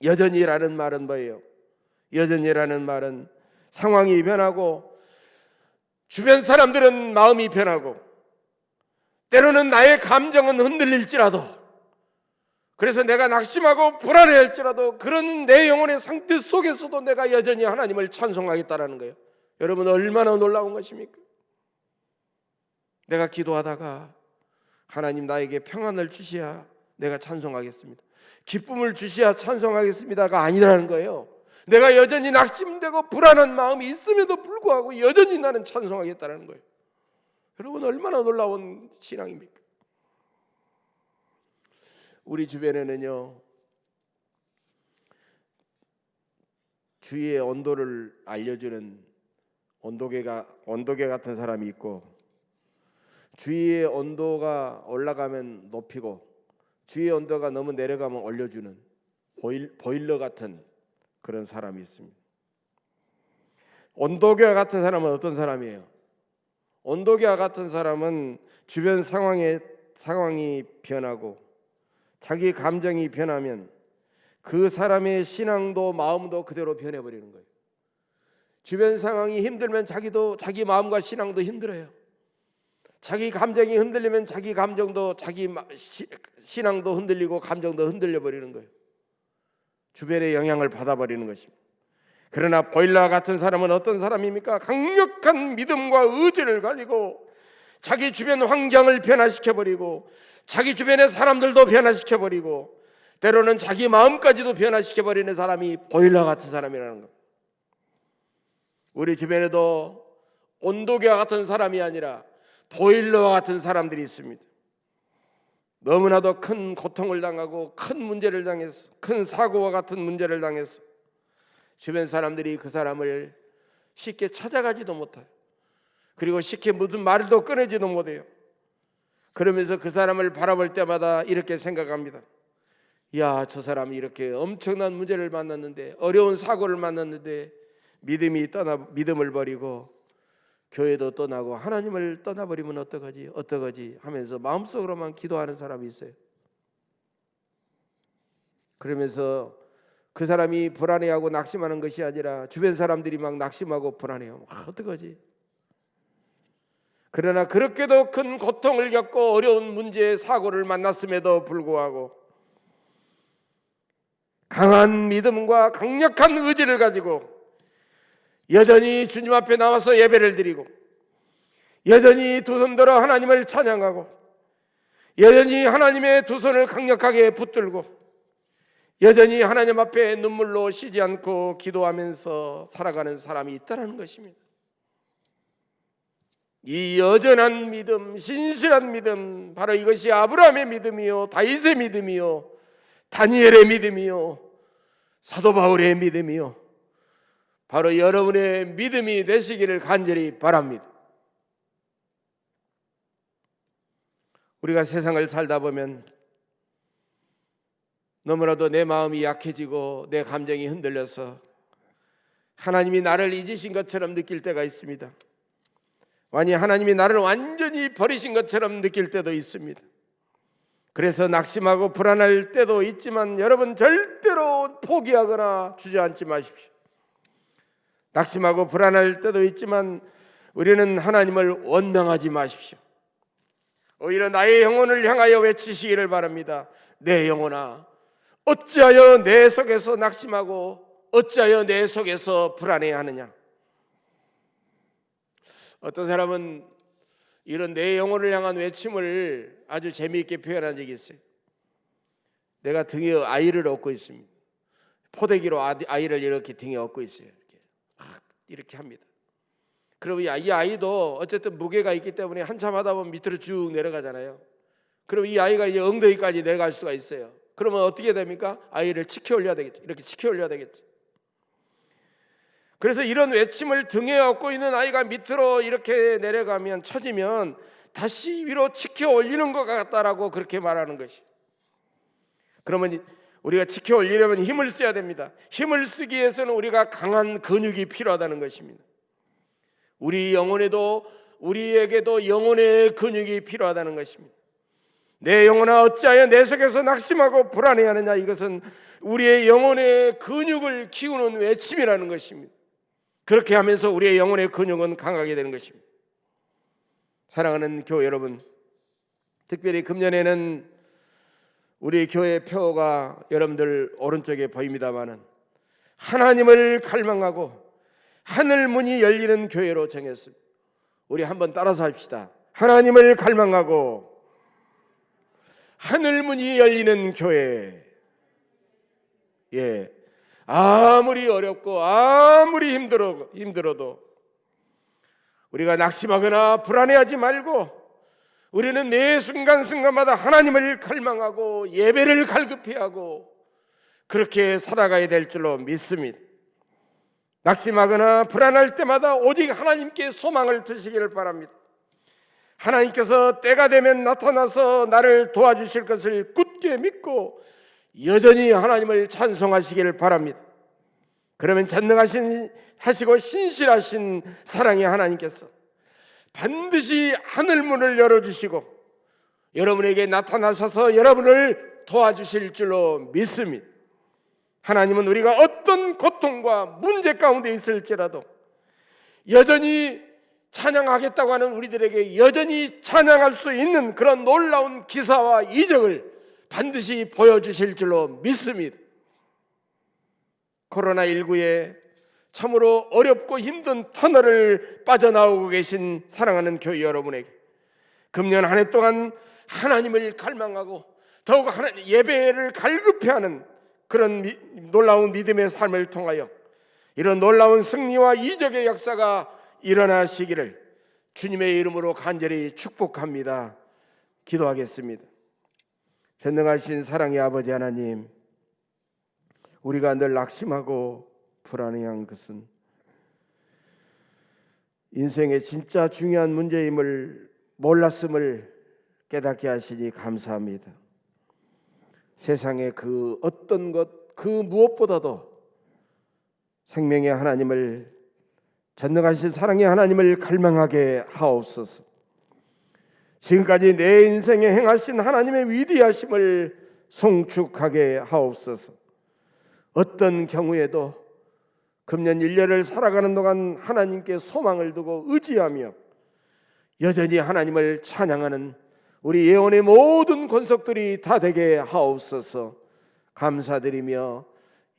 S3: 여전히라는 말은 뭐예요? 여전히라는 말은 상황이 변하고 주변 사람들은 마음이 변하고 때로는 나의 감정은 흔들릴지라도, 그래서 내가 낙심하고 불안해할지라도 그런 내 영혼의 상태 속에서도 내가 여전히 하나님을 찬송하겠다라는 거예요. 여러분, 얼마나 놀라운 것입니까? 내가 기도하다가 하나님 나에게 평안을 주시야 내가 찬송하겠습니다, 기쁨을 주시야 찬송하겠습니다가 아니라는 거예요. 내가 여전히 낙심되고 불안한 마음이 있음에도 불구하고 여전히 나는 찬송하겠다는 거예요. 여러분, 얼마나 놀라운 신앙입니까? 우리 주변에는요, 주위의 온도를 알려주는 온도계 같은 사람이 있고, 주위의 온도가 올라가면 높이고 주위의 온도가 너무 내려가면 올려주는 보일러 같은 그런 사람이 있습니다. 온도계와 같은 사람은 어떤 사람이에요? 온도계와 같은 사람은 주변 상황이 변하고 자기 감정이 변하면 그 사람의 신앙도 마음도 그대로 변해버리는 거예요. 주변 상황이 힘들면 자기 마음과 신앙도 힘들어요. 자기 감정이 흔들리면 자기 감정도, 자기 신앙도 흔들리고 감정도 흔들려 버리는 거예요. 주변의 영향을 받아버리는 것입니다. 그러나 보일러 같은 사람은 어떤 사람입니까? 강력한 믿음과 의지를 가지고 자기 주변 환경을 변화시켜버리고 자기 주변의 사람들도 변화시켜버리고 때로는 자기 마음까지도 변화시켜버리는 사람이 보일러 같은 사람이라는 겁니다. 우리 주변에도 온도계와 같은 사람이 아니라 보일러와 같은 사람들이 있습니다. 너무나도 큰 고통을 당하고 큰 문제를 당해서, 큰 사고와 같은 문제를 당해서 주변 사람들이 그 사람을 쉽게 찾아가지도 못해요. 그리고 쉽게 무슨 말도 꺼내지도 못해요. 그러면서 그 사람을 바라볼 때마다 이렇게 생각합니다. 야, 저 사람이 이렇게 엄청난 문제를 만났는데, 어려운 사고를 만났는데 믿음을 버리고 교회도 떠나고 하나님을 떠나버리면 어떡하지 하면서 마음속으로만 기도하는 사람이 있어요. 그러면서 그 사람이 불안해하고 낙심하는 것이 아니라 주변 사람들이 막 낙심하고 불안해요. 어떡하지? 그러나 그렇게도 큰 고통을 겪고 어려운 문제의 사고를 만났음에도 불구하고 강한 믿음과 강력한 의지를 가지고 여전히 주님 앞에 나와서 예배를 드리고 여전히 두 손 들어 하나님을 찬양하고 여전히 하나님의 두 손을 강력하게 붙들고 여전히 하나님 앞에 눈물로 쉬지 않고 기도하면서 살아가는 사람이 있다는 것입니다. 이 여전한 믿음, 신실한 믿음, 바로 이것이 아브라함의 믿음이요, 다윗의 믿음이요, 다니엘의 믿음이요, 사도 바울의 믿음이요, 바로 여러분의 믿음이 되시기를 간절히 바랍니다. 우리가 세상을 살다 보면 너무나도 내 마음이 약해지고 내 감정이 흔들려서 하나님이 나를 잊으신 것처럼 느낄 때가 있습니다. 아니, 하나님이 나를 완전히 버리신 것처럼 느낄 때도 있습니다. 그래서 낙심하고 불안할 때도 있지만 여러분, 절대로 포기하거나 주저앉지 마십시오. 낙심하고 불안할 때도 있지만 우리는 하나님을 원망하지 마십시오. 오히려 나의 영혼을 향하여 외치시기를 바랍니다. 내 영혼아, 어찌하여 내 속에서 낙심하고 어찌하여 내 속에서 불안해하느냐. 어떤 사람은 이런 내 영혼을 향한 외침을 아주 재미있게 표현한 적이 있어요. 내가 등에 아이를 업고 있습니다. 포대기로 아이를 이렇게 등에 업고 있어요. 이렇게 합니다. 그러면 이 아이도 어쨌든 무게가 있기 때문에 한참 하다 보면 밑으로 쭉 내려가잖아요. 그럼 이 아이가 이제 엉덩이까지 내려갈 수가 있어요. 그러면 어떻게 됩니까? 아이를 치켜 올려야 되겠죠. 이렇게 치켜 올려야 되겠죠. 그래서 이런 외침을 등에 업고 있는 아이가 밑으로 이렇게 내려가면 처지면 다시 위로 치켜 올리는 것 같다라고 그렇게 말하는 것이. 그러면 우리가 치켜 올리려면 힘을 써야 됩니다. 힘을 쓰기 위해서는 우리가 강한 근육이 필요하다는 것입니다. 우리에게도 영혼의 근육이 필요하다는 것입니다. 내 영혼아 어찌하여 내 속에서 낙심하고 불안해하느냐. 이것은 우리의 영혼의 근육을 키우는 외침이라는 것입니다. 그렇게 하면서 우리의 영혼의 근육은 강하게 되는 것입니다. 사랑하는 교회 여러분, 특별히 금년에는 우리 교회 표가 여러분들 오른쪽에 보입니다마는 하나님을 갈망하고 하늘 문이 열리는 교회로 정했습니다. 우리 한번 따라서 합시다. 하나님을 갈망하고 하늘 문이 열리는 교회. 예, 아무리 어렵고 아무리 힘들어도 우리가 낙심하거나 불안해하지 말고 우리는 매 순간순간마다 하나님을 갈망하고 예배를 갈급해하고 그렇게 살아가야 될 줄로 믿습니다. 낙심하거나 불안할 때마다 오직 하나님께 소망을 두시기를 바랍니다. 하나님께서 때가 되면 나타나서 나를 도와주실 것을 굳게 믿고 여전히 하나님을 찬송하시기를 바랍니다. 그러면 전능하시고 신실하신 사랑의 하나님께서 반드시 하늘문을 열어주시고 여러분에게 나타나셔서 여러분을 도와주실 줄로 믿습니다. 하나님은 우리가 어떤 고통과 문제 가운데 있을지라도 여전히 찬양하겠다고 하는 우리들에게 여전히 찬양할 수 있는 그런 놀라운 기사와 이적을 반드시 보여주실 줄로 믿습니다. 코로나19에 참으로 어렵고 힘든 터널을 빠져나오고 계신 사랑하는 교회 여러분에게 금년 한 해 동안 하나님을 갈망하고 더욱 예배를 갈급해하는 그런 놀라운 믿음의 삶을 통하여 이런 놀라운 승리와 이적의 역사가 일어나시기를 주님의 이름으로 간절히 축복합니다. 기도하겠습니다. 전능하신 사랑의 아버지 하나님, 우리가 늘 낙심하고 불안해한 것은 인생의 진짜 중요한 문제임을 몰랐음을 깨닫게 하시니 감사합니다. 세상의 그 어떤 것, 그 무엇보다도 생명의 하나님을, 전능하신 사랑의 하나님을 갈망하게 하옵소서. 지금까지 내 인생에 행하신 하나님의 위대하심을 송축하게 하옵소서. 어떤 경우에도 금년 1년을 살아가는 동안 하나님께 소망을 두고 의지하며 여전히 하나님을 찬양하는 우리 예언의 모든 권속들이 다 되게 하옵소서. 감사드리며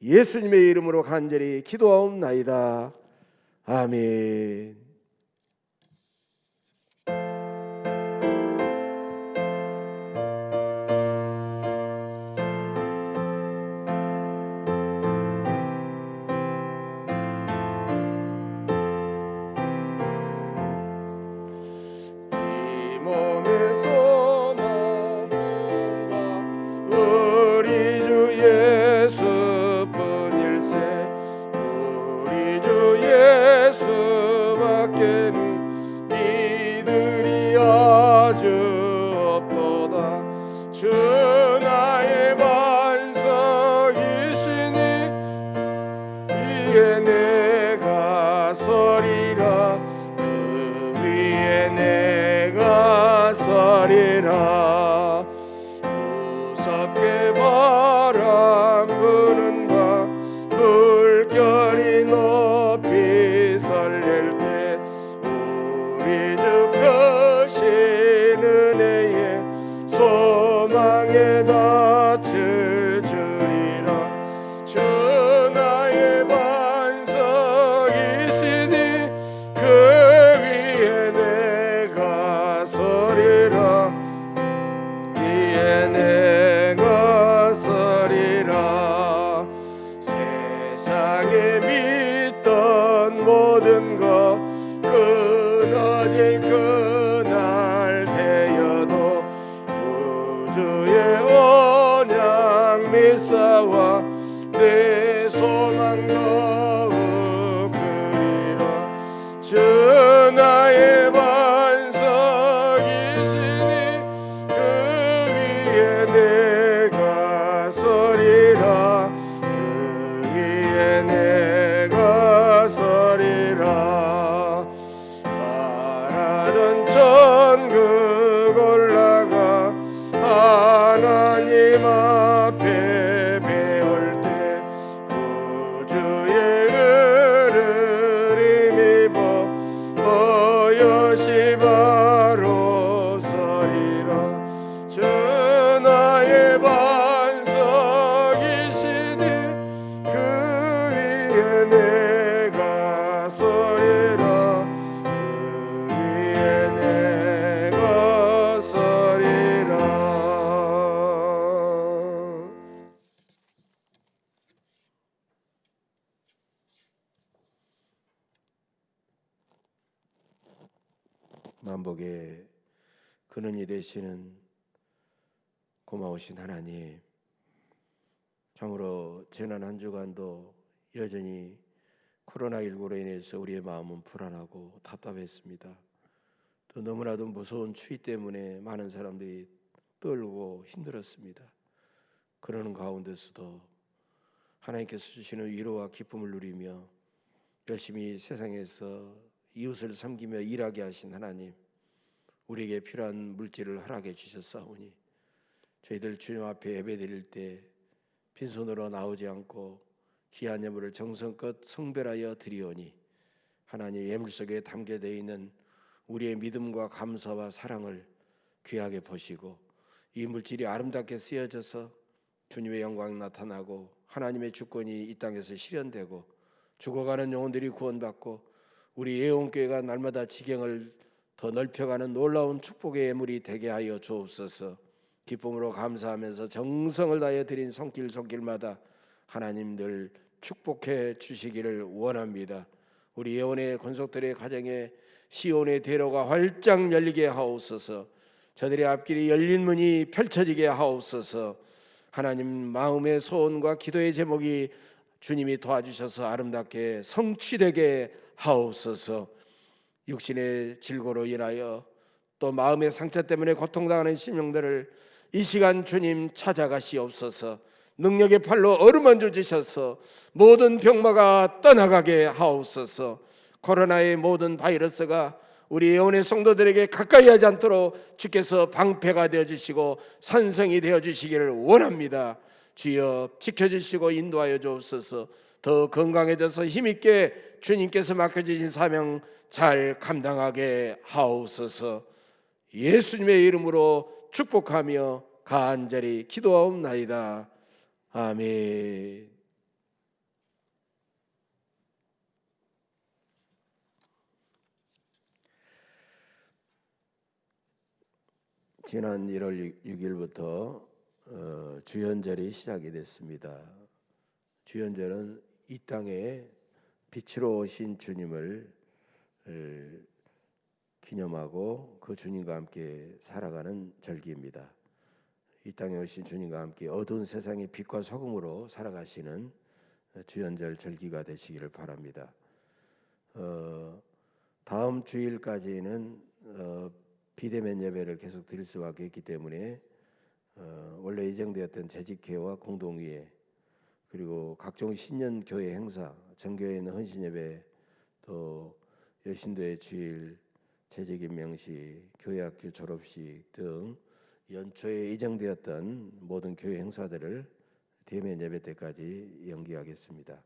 S3: 예수님의 이름으로 간절히 기도하옵나이다. 아멘. 무섭게 바람 부는 바 물결이 높이 설릴 때 우리 주 크신 은혜에 소망에 닿을 주리라. 주 나의 반석이시니 그 위에 내가 서리라. 내가 서리라. 세상에 믿던 모든 것 끊어질 그날 되어도 구주의 언약 믿사와 내 소망 더욱
S1: 만복의 근원이 되시는 고마우신 하나님, 참으로 지난 한 주간도 여전히 코로나19로 인해서 우리의 마음은 불안하고 답답했습니다. 또 너무나도 무서운 추위 때문에 많은 사람들이 떨고 힘들었습니다. 그러는 가운데서도 하나님께서 주시는 위로와 기쁨을 누리며 열심히 세상에서 이웃을 섬기며 일하게 하신 하나님, 우리에게 필요한 물질을 허락해 주셨사오니 저희들 주님 앞에 예배드릴 때 빈손으로 나오지 않고 귀한 예물을 정성껏 성별하여 드리오니 하나님 예물 속에 담겨져 있는 우리의 믿음과 감사와 사랑을 귀하게 보시고 이 물질이 아름답게 쓰여져서 주님의 영광이 나타나고 하나님의 주권이 이 땅에서 실현되고 죽어가는 영혼들이 구원받고 우리 예원교회가 날마다 지경을 더 넓혀가는 놀라운 축복의 예물이 되게 하여 주옵소서. 기쁨으로 감사하면서 정성을 다해 드린 손길마다 하나님들 축복해 주시기를 원합니다. 우리 예원의 권속들의 가정에 시온의 대로가 활짝 열리게 하옵소서. 저들의 앞길이 열린 문이 펼쳐지게 하옵소서. 하나님 마음의 소원과 기도의 제목이 주님이 도와주셔서 아름답게 성취되게 하옵소서. 육신의 질고로 인하여 또 마음의 상처 때문에 고통당하는 심령들을 이 시간 주님 찾아가시옵소서. 능력의 팔로 어루만져 주셔서 모든 병마가 떠나가게 하옵소서. 코로나의 모든 바이러스가 우리 예언의 성도들에게 가까이 하지 않도록 주께서 방패가 되어주시고 산성이 되어주시기를 원합니다. 주여 지켜주시고 인도하여 주옵소서. 더 건강해져서 힘있게 주님께서 맡겨주신 사명 잘 감당하게 하옵소서. 예수님의 이름으로 축복하며 간절히 기도하옵나이다. 아멘. 지난 1월 6일부터 주연절이 시작이 됐습니다. 주연절은 이 땅에 빛으로 오신 주님을 기념하고 그 주님과 함께 살아가는 절기입니다. 이 땅에 오신 주님과 함께 어두운 세상의 빛과 소금으로 살아가시는 주연절 절기가 되시기를 바랍니다. 다음 주일까지는 비대면 예배를 계속 드릴 수밖에 없기 때문에 원래 예정되었던 재직회와 공동위에 그리고 각종 신년교회 행사, 전교회는 헌신예배, 또 여신도의 주일, 재직인 명식, 교회학교 졸업식 등 연초에 예정되었던 모든 교회 행사들을 대면 예배 때까지 연기하겠습니다.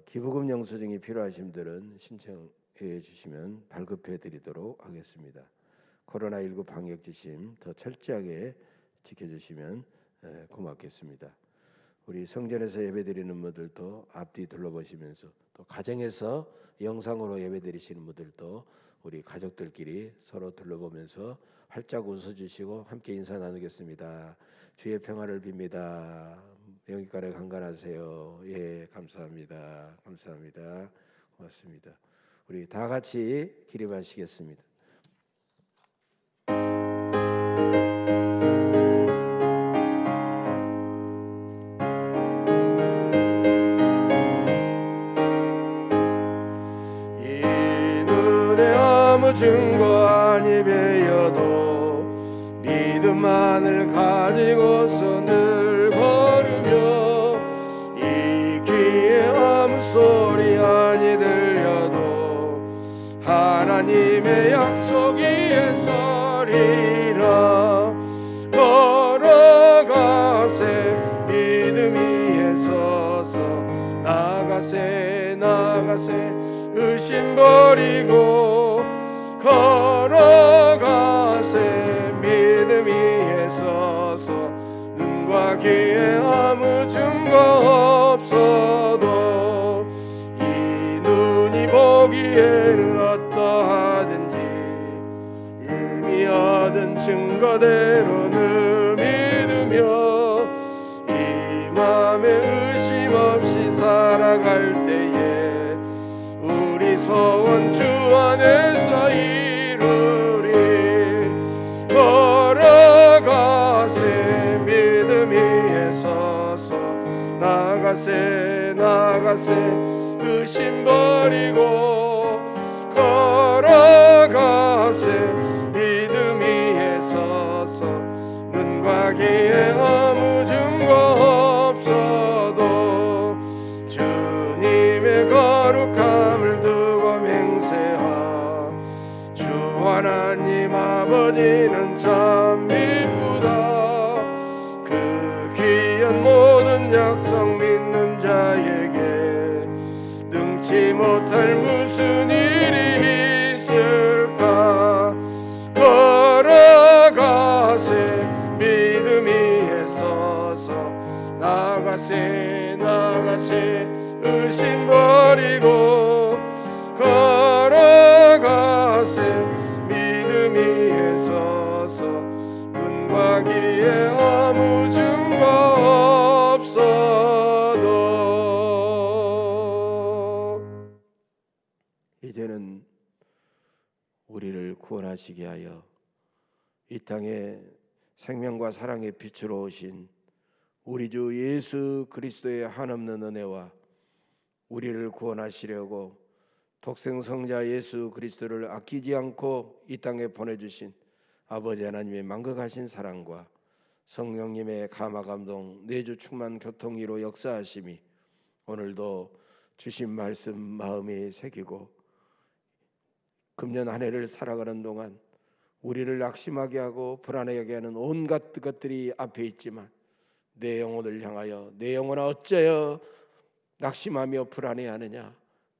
S1: 기부금 영수증이 필요하신 분들은 신청해 주시면 발급해 드리도록 하겠습니다. 코로나19 방역 지침 더 철저하게 지켜주시면 고맙겠습니다. 우리 성전에서 예배드리는 분들도 앞뒤 둘러보시면서 또 가정에서 영상으로 예배드리시는 분들도 우리 가족들끼리 서로 둘러보면서 활짝 웃어주시고 함께 인사 나누겠습니다. 주의 평화를 빕니다. 영육간에 강건하세요. 예, 감사합니다. 감사합니다. 고맙습니다. 우리 다 같이 기립하시겠습니다. 증거 아니 배여도 믿음만을 가지고서 늘 걸으며 이 귀에 아무 소리 아니 들려도 하나님의 약속 위에 서리라. 걸어가세 믿음 위에 서서 나가세 의심 버리고 걸어가세 믿음 위에 서서 눈과 귀에 아무 증거 없어도 이 눈이 보기에는 어떠하든지 의미하던 증거대로 늘 믿으며 이 맘에 의심 없이 살아갈 때에 우리 소원 주 안에서 이루어지리.
S3: 하나님 아버지는 참 이쁘다. 그 귀한 모든 약속 믿는 자에게 능치 못할 무슨 일이 있을까. 걸어가세 믿음 위에 서서 나가세 나가세 의심 버리고 걸어가세 믿음 위에 서서 눈과 귀에 아무 증거 없어도.
S1: 이제는 우리를 구원하시게 하여 이 땅에 생명과 사랑의 빛으로 오신 우리 주 예수 그리스도의 한없는 은혜와 우리를 구원하시려고 독생성자 예수 그리스도를 아끼지 않고 이 땅에 보내주신 아버지 하나님의 만극하신 사랑과 성령님의 감화 감동 내주 충만 교통이로 역사하심이 오늘도 주신 말씀 마음에 새기고 금년 한 해를 살아가는 동안 우리를 낙심하게 하고 불안하게 하는 온갖 것들이 앞에 있지만 내 영혼을 향하여 내 영혼아 어찌하여 낙심하며 불안해하느냐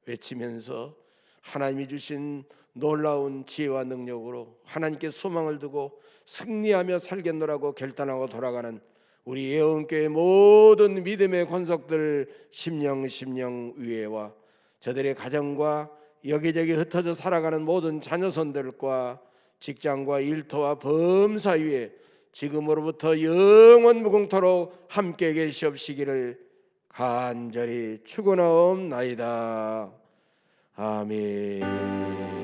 S1: 외치면서 하나님이 주신 놀라운 지혜와 능력으로 하나님께 소망을 두고 승리하며 살겠노라고 결단하고 돌아가는 우리 예언교회 모든 믿음의 권속들 심령 위에와 저들의 가정과 여기저기 흩어져 살아가는 모든 자녀손들과 직장과 일터와 범사 위에 지금으로부터 영원 무궁토록 함께 계시옵시기를 간절히 축원하옵나이다. 아멘.